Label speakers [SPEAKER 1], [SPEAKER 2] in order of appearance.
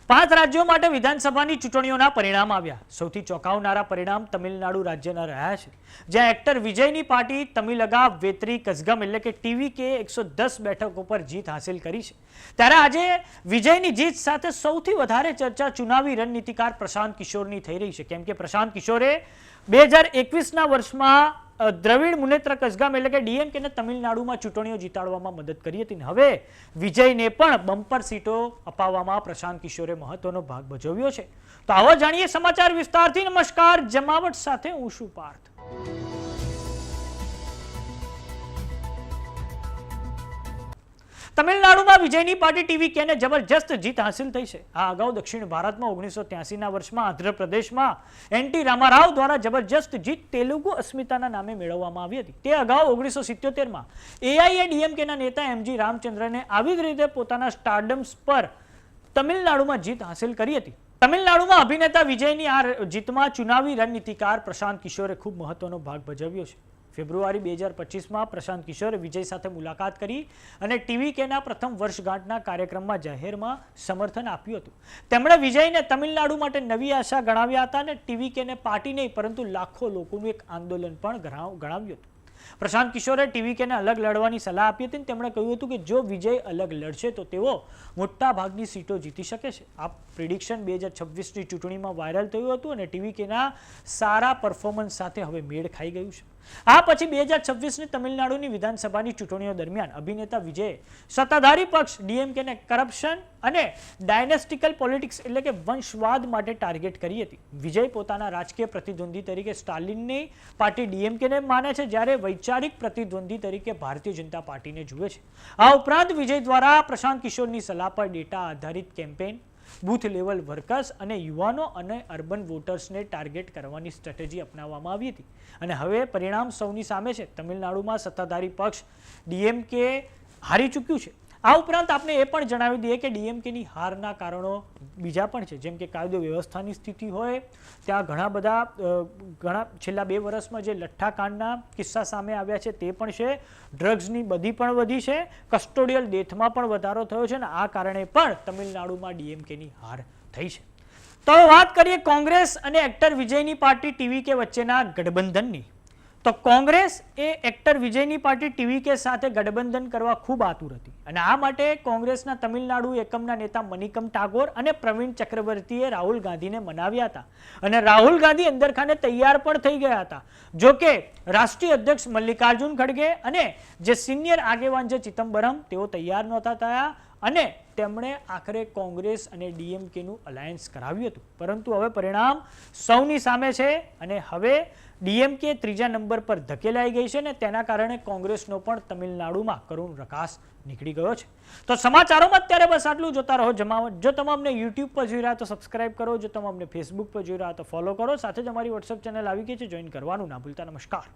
[SPEAKER 1] પાંચ રાજ્યો માટે વિધાનસભાની ચૂંટણીઓના પરિણામ આવ્યા. સૌથી ચોંકાવનારા પરિણામ તમિલનાડુ રાજ્યના રહ્યા છે, જ્યાં એક્ટર વિજયની પાર્ટી તમિલગા વેત્રી કઝગમ એટલે કે ટીવીકે 110 બેઠકો પર જીત હાંસિલ કરી છે. ત્યારે આજે વિજયની જીત સાથે સૌથી વધારે ચર્ચા ચુનાવી રણનીતિકાર પ્રશાંત કિશોરની થઈ રહી છે, કેમ કે પ્રશાંત કિશોરે 2021ના વર્ષમાં દ્રવિડ મુનેત્ર કઝગમ એટલે કે ડીએમકેને તમિલનાડુમાં ચૂંટણીઓ જીતાડવામાં મદદ કરી હતી. હવે વિજયને પણ બમ્પર સીટો અપાવવામાં પ્રશાંત કિશોરે મહત્વનો ભાગ ભજવ્યો છે. તો આવો જાણીએ સમાચાર વિસ્તારથી. નમસ્કાર, જમાવટ સાથે હું છું પાર્થ. તમિલનાડુમાં વિજયની પાર્ટી ટીવીકેને જબરજસ્ત જીત હાંસિલ થઈ છે. આ અગાઉ દક્ષિણ ભારતમાં 1983ના વર્ષમાં આંધ્રપ્રદેશમાં એનટી રામારાવ દ્વારા જબરજસ્ત જીત તેલુગુ અસ્મિતાના નામે મેળવવામાં આવી હતી. તે અગાઉ 1977માં એઆઈએડીએમકેના નેતા એમજી રામચંદ્રને આવી જ રીતે પોતાના સ્ટારડમ્સ પર તમિલનાડુમાં જીત હાંસિલ કરી હતી. તમિલનાડુમાં અભિનેતા વિજયની આ જીતમાં ચુનાવી રણનીતિકાર પ્રશાંત કિશોરે ખૂબ મહત્વનો ભાગ ભજવ્યો છે. ફેબ્રુઆરી 2025માં પ્રશાંત કિશોરે વિજય સાથે મુલાકાત કરી અને ટીવીકેના પ્રથમ વર્ષગાંઠના કાર્યક્રમમાં જાહેરમાં સમર્થન આપ્યું હતું. તેમણે વિજયને તમિલનાડુ માટે નવી આશા ગણાવ્યા હતા અને ટીવીકેને પાર્ટી નહીં પરંતુ લાખો લોકોનું એક આંદોલન પણ ગણાવ્યું હતું. પ્રશાંત કિશોરે ટીવીકેને અલગ લડવાની સલાહ આપી હતી. તેમણે કહ્યું હતું કે જો વિજય અલગ લડશે તો તેઓ મોટા ભાગની સીટો જીતી શકે છે. આ પ્રિડિક્શન 2026ની ચૂંટણીમાં વાયરલ થયું હતું અને ટીવીકેના સારા પરફોર્મન્સ સાથે હવે મેળ ખાઈ ગયું છે. આ પછી 2026ની તમિલનાડુની વિધાનસભાની ચૂંટણીઓ દરમિયાન અભિનેતા વિજયે સત્તાધારી પક્ષ ડીએમકેને કરપ્શન અને ડાયનેસ્ટિકલ પોલિટિક્સ એટલે કે વંશવાદ માટે ટાર્ગેટ કરી હતી. વિજય પોતાના રાજકીય પ્રતિદ્વંદી તરીકે સ્ટાલિનની પાર્ટી ડીએમકેને માને છે, જ્યારે વૈચારિક પ્રતિદ્વંદી તરીકે ભારતીય જનતા પાર્ટીને જુએ છે. આ ઉપરાંત વિજય દ્વારા પ્રશાંત કિશોરની સલાહ પર ડેટા આધારિત કેમ્પેન, બૂથ લેવલ વર્કર્સ અને યુવાનો અને અર્બન વોટર્સને ટાર્ગેટ કરવાની સ્ટ્રેટેજી અપનાવવામાં આવી હતી. અને હવે પરિણામ સૌની સામે છે. તમિલનાડુમાં સત્તાધારી પક્ષ ડીએમકે હારી ચૂક્યું છે. આ ઉપરાંત આપણે એ પણ જણાવી દઈએ કે ડીએમકેની હારના કારણો બીજા પણ છે, જેમ કે કાયદો વ્યવસ્થાની સ્થિતિ હોય, ત્યાં ઘણા છેલ્લા 2 વર્ષમાં જે લઠ્ઠાકાંડના કિસ્સા સામે આવ્યા છે તે પણ છે, ડ્રગ્સની બધી પણ વધી છે, કસ્ટોડિયલ ડેથમાં પણ વધારો થયો છે અને આ કારણે પણ તમિલનાડુમાં ડીએમકેની હાર થઈ છે. તો વાત કરીએ કોંગ્રેસ અને એક્ટર વિજયની પાર્ટી ટીવીકે વચ્ચેના ગઠબંધનની. તો કોંગ્રેસ એ એક્ટર વિજયની પાર્ટી ટીવીકે સાથે ગઠબંધન કરવા ખૂબ આતુર હતી અને આ માટે કોંગ્રેસના તમિલનાડુ એકમના નેતા મનિકમ ટાગોર અને પ્રવીણ ચક્રવર્તીએ રાહુલ ગાંધીને મનાવ્યા હતા અને રાહુલ ગાંધી અંદરખાને તૈયાર પણ થઈ ગયા હતા. જો કે રાષ્ટ્રીય અધ્યક્ષ મલ્લિકાર્જુન ખડગે અને જે સિનિયર આગેવાન છે ચિદમ્બરમ, તેઓ તૈયાર નહોતા થયા અને તેમણે આખરે કોંગ્રેસ અને ડીએમકેનું અલાયન્સ કરાવ્યું હતું. પરંતુ હવે પરિણામ સૌની સામે છે અને હવે ડીએમકે 3જા નંબર પર ધકેલાઈ ગઈ છે અને તેના કારણે કોંગ્રેસનો પણ તમિલનાડુમાં કરુણ રકાસ નીકળી ગયો છે. તો સમાચારોમાં અત્યારે બસ આટલું. જોતા રહો જમાવટ. જો તમે અમને યુટ્યુબ પર જોઈ રહ્યા તો સબસ્ક્રાઇબ કરો, જો તમે અમને ફેસબુક પર જોઈ રહ્યા તો ફોલો કરો. સાથે જ અમારી વોટ્સએપ ચેનલ આવી ગઈ છે, જોઈન કરવાનું ના ભૂલતા. નમસ્કાર.